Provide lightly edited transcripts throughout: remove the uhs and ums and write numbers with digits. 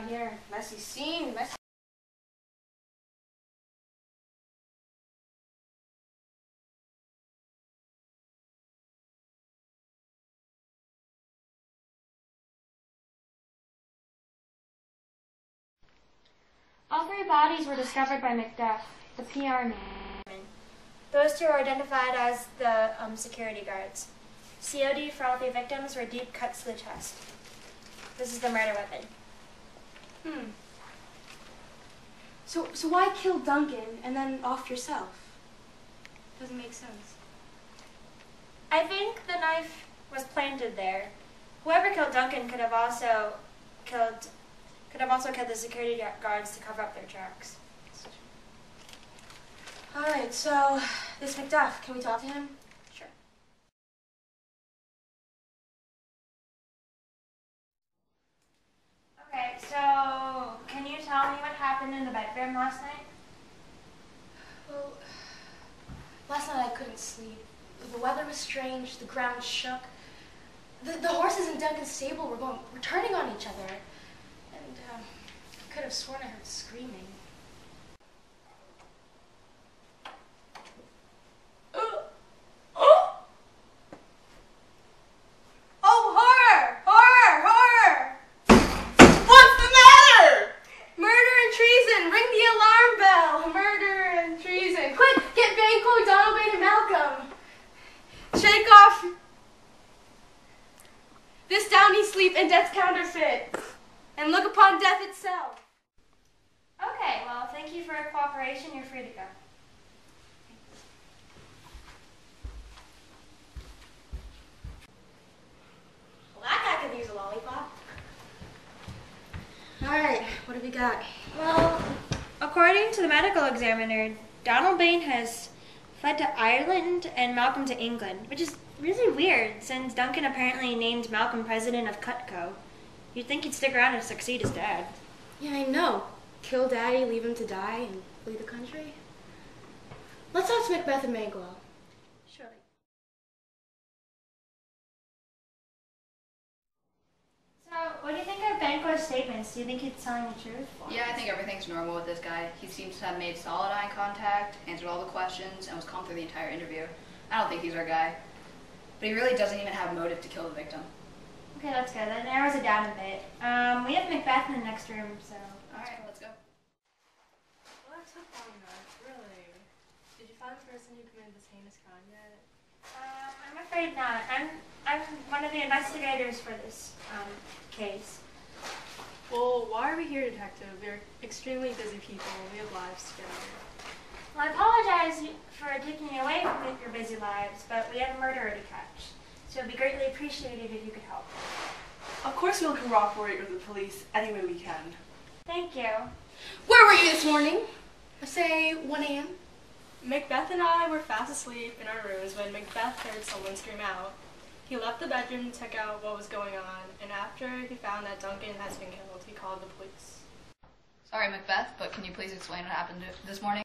on here? Messy scene, messy. All three bodies were discovered by Macbeth, the PR man. Those two are identified as the security guards. COD for all three victims were deep cuts to the chest. This is the murder weapon. So why kill Duncan and then off yourself? Doesn't make sense. I think the knife was planted there. Whoever killed Duncan could have also killed the security guards to cover up their tracks. All right, so this Macbeth, can we talk to him? Sure. Okay, so can you tell me what happened in the bedroom last night? Well, last night I couldn't sleep. The weather was strange, the ground shook. The horses in Duncan's stable were turning on each other. And I could have sworn I heard screaming. Sleep and death's counterfeit, and look upon death itself. Okay, well, thank you for your cooperation. You're free to go. Well, that guy could use a lollipop. All right, what have you got? Well, according to the medical examiner, Donald Bain has fled to Ireland and Malcolm to England, which is really weird, since Duncan apparently named Malcolm president of Cutco. You'd think he'd stick around and succeed his dad. Yeah, I know. Kill Daddy, leave him to die, and flee the country. Let's talk to Macbeth and Banquo. Surely. So, what do you think of Banquo's statements? Do you think he's telling the truth? Yeah, I think everything's normal with this guy. He seems to have made solid eye contact, answered all the questions, and was calm through the entire interview. I don't think he's our guy. But he really doesn't even have motive to kill the victim. Okay, that's good. That narrows it down a bit. We have Macbeth in the next room, so... Alright, let's go. Well, that took long enough, really. Did you find the person who committed this heinous crime yet? I'm afraid not. I'm one of the investigators for this case. Well, why are we here, Detective? We're extremely busy people. We have lives together. Well, I apologize for taking you away from your busy lives, but we have a murderer to catch. So it would be greatly appreciated if you could help. Of course we'll cooperate with the police any way we can. Thank you. Where were you this morning? Say 1 a.m.? Macbeth and I were fast asleep in our rooms when Macbeth heard someone scream out. He left the bedroom to check out what was going on, and after he found that Duncan has been killed, he called the police. Sorry, Macbeth, but can you please explain what happened this morning?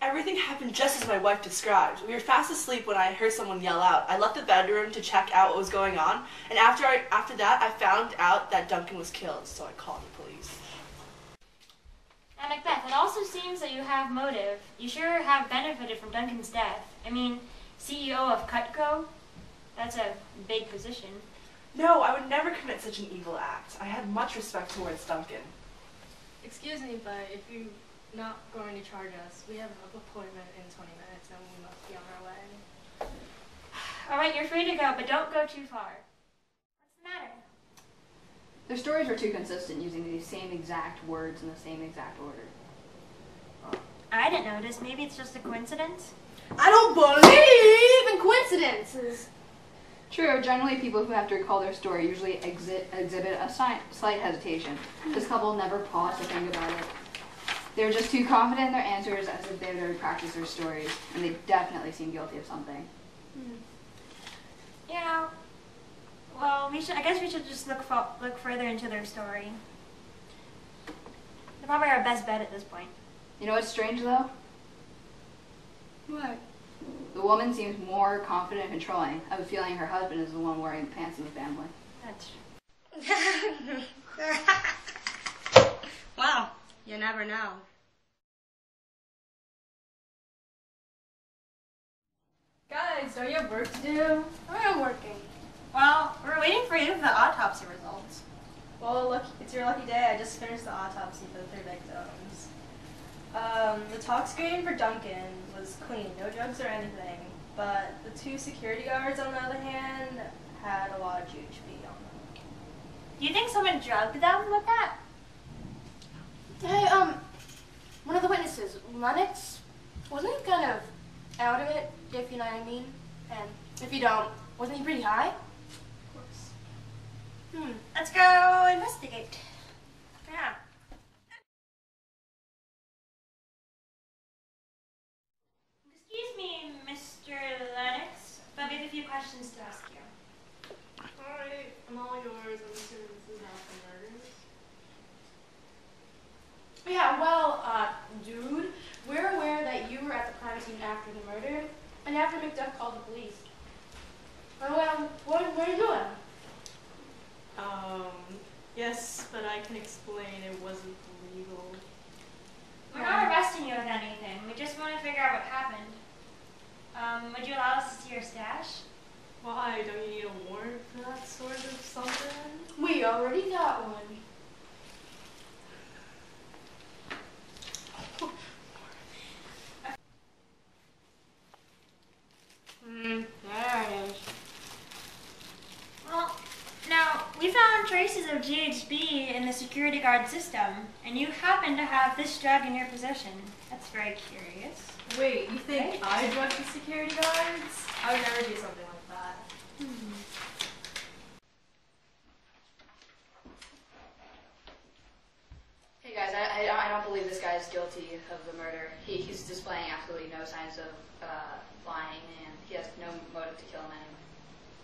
Everything happened just as my wife described. We were fast asleep when I heard someone yell out. I left the bedroom to check out what was going on, and after that, I found out that Duncan was killed, so I called the police. Now, Macbeth, it also seems that you have motive. You sure have benefited from Duncan's death. I mean, CEO of Cutco? That's a big position. No, I would never commit such an evil act. I had much respect towards Duncan. Excuse me, but if you're not going to charge us, we have an appointment in 20 minutes and we must be on our way. All right, you're free to go, but don't go too far. What's the matter? Their stories were too consistent, using the same exact words in the same exact order. I didn't notice. Maybe it's just a coincidence? I don't believe in coincidences. True, generally people who have to recall their story usually exhibit a slight hesitation. This couple never paused to think about it. They were just too confident in their answers, as if they had already practiced their stories, and they definitely seemed guilty of something. Yeah. Well, I guess we should just look further into their story. They're probably our best bet at this point. You know what's strange, though? What? The woman seems more confident and controlling. I have a feeling her husband is the one wearing the pants in the family. That's true. You never know. Guys, don't you have work to do? I'm working. Well, we're waiting for you for the autopsy results. Well, look, it's your lucky day. I just finished the autopsy for the 3 victims. The tox screen for Duncan was clean, no drugs or anything. But the 2 security guards, on the other hand, had a lot of GHB on them. Do you think someone drugged them with that? Hey, one of the witnesses, Lennox, wasn't he kind of out of it, if you know what I mean? And if you don't, wasn't he pretty high? Of course. Let's go investigate. Yeah. Excuse me, Mr. Lennox, but we have a few questions to ask you. Alright, I'm all yours. I'm assuming this is after murders. Yeah, well, dude, we're aware that you were at the crime scene after the murder, and after Macbeth called the police. Well, what are you doing? Yes, but I can explain it wasn't legal. We're not arresting you with anything. We just want to figure out what happened. Would you allow us to see your stash? Why? Don't you need a warrant for that sort of something? We already got one. There it is. Well, now, we found traces of GHB in the security guard system, and you happen to have this drug in your possession. That's very curious. Wait, you think I drugged the security guards? I would never do something like that. Hey guys, I don't believe this guy is guilty of the murder. He's displaying absolutely no signs of lying, and he has no motive to kill him anyway.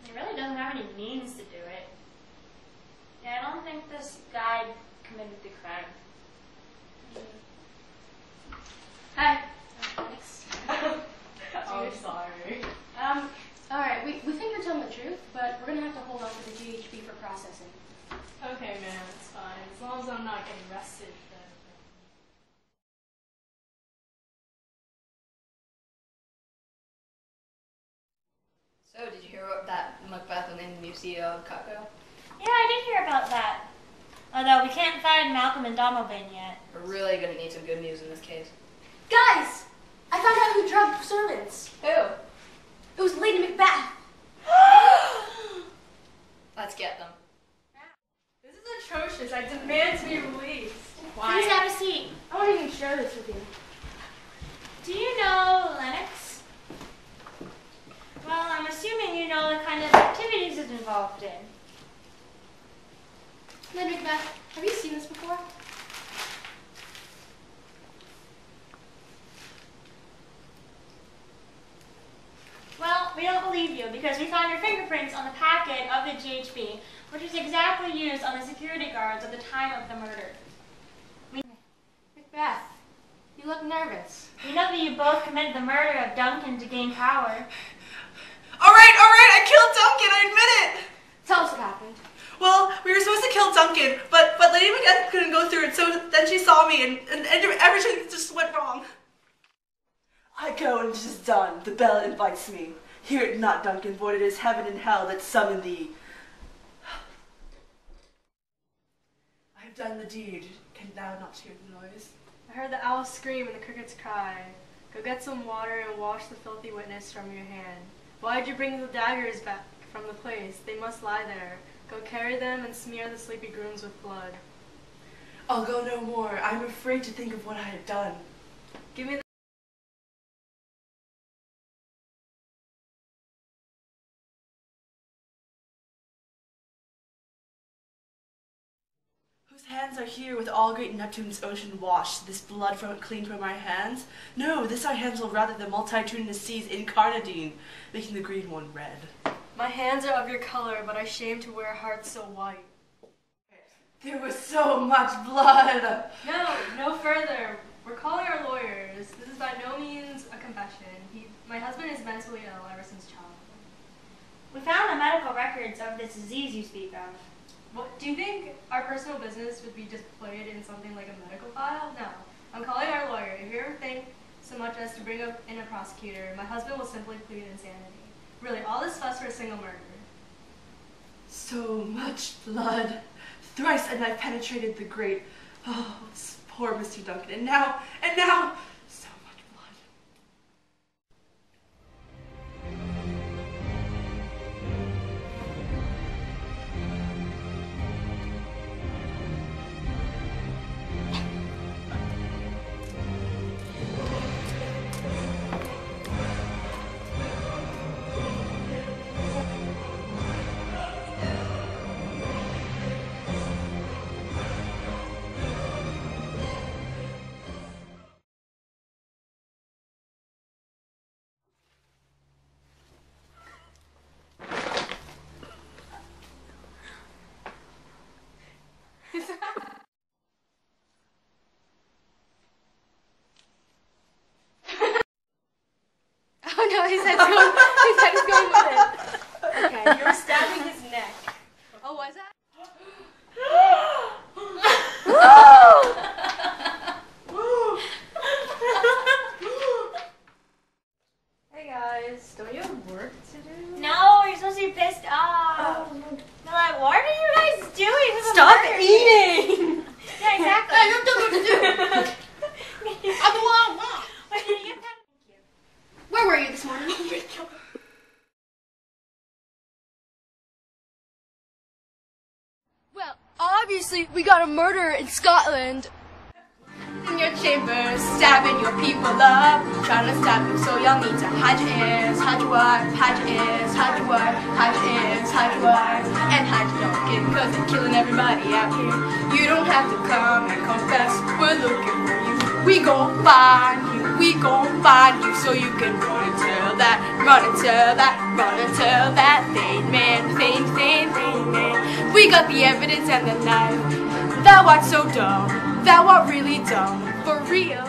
He really doesn't have any means to do it. Yeah, I don't think this guy committed the crime. Hi. Thanks. Oh, sorry. Alright, we think you're telling the truth, but we're gonna have to hold on to the GHB for processing. Okay, man, it's fine. As long as I'm not getting arrested. So, did you hear what that Macbeth named the new CEO of Cutco? Yeah, I did hear about that. Although we can't find Malcolm and Donovan yet. We're really gonna need some good news in this case. Guys! I found out who drugged servants. Who? It was Lady Macbeth. Let's get them. This is atrocious. I demand to be released. Please have a seat. I want to even share this with you. Do you know Lennox? Well, I'm assuming you know the kind of activities it's involved in. Lady Macbeth, have you seen this before? Well, we don't believe you because we found your fingerprints on the packet of the GHB, which was exactly used on the security guards at the time of the murder. Macbeth, you look nervous. We know that you both committed the murder of Duncan to gain power. All right, I killed Duncan, I admit it. Tell us what happened. Well, we were supposed to kill Duncan, but Lady Macbeth couldn't go through it, so then she saw me, and everything just went wrong. I go, and it is done. The bell invites me. Hear it not, Duncan, for it is heaven and hell that summon thee. I have done the deed. Can thou not hear the noise? I heard the owl scream and the crickets cry. Go get some water and wash the filthy witness from your hand. Why did you bring the daggers back from the place? They must lie there. Go carry them and smear the sleepy grooms with blood. I'll go no more. I am afraid to think of what I had done. Give me the Whose hands are here with all great Neptune's ocean washed, this blood clean from our hands? No, this our hands will rather the multitudinous seas incarnadine, making the green one red. My hands are of your color, but I shame to wear hearts so white. There was so much blood! No further. We're calling our lawyers. This is by no means a confession. My husband is mentally ill ever since childhood. We found the medical records of this disease you speak of. What, do you think our personal business would be displayed in something like a medical file? No. I'm calling our lawyer. If you ever think so much as to bring up in a prosecutor, my husband will simply plead insanity. Really, all this fuss for a single murder. So much blood. Thrice had I penetrated the grate. Oh, poor Mr. Duncan. And now, so much blood. Oh no, his head is going with it. Okay. You were stabbing his neck. Oh, was that? Hey guys, don't you have work to do? No, you're supposed to be pissed off. They're like, what are you guys doing? This is Stop murder. eating! Yeah, exactly. I don't know what to do. I'm the one. Wait, did you get that? Where were you this morning? Well, obviously we got a murderer in Scotland. In your chambers, stabbing your people up, trying to stab you, so y'all need to hide your ears, hide your wife, hide your ears, hide your wife, hide your ears, hide your wife, and hide your Duncan, cause they're killing everybody out here. You don't have to come and confess, we're looking for you. We gon' find you, so you can run and tell that, run and tell that, run and tell that vain man, vain man. We got the evidence and the knife. Thou art so dumb, thou art really dumb, for real.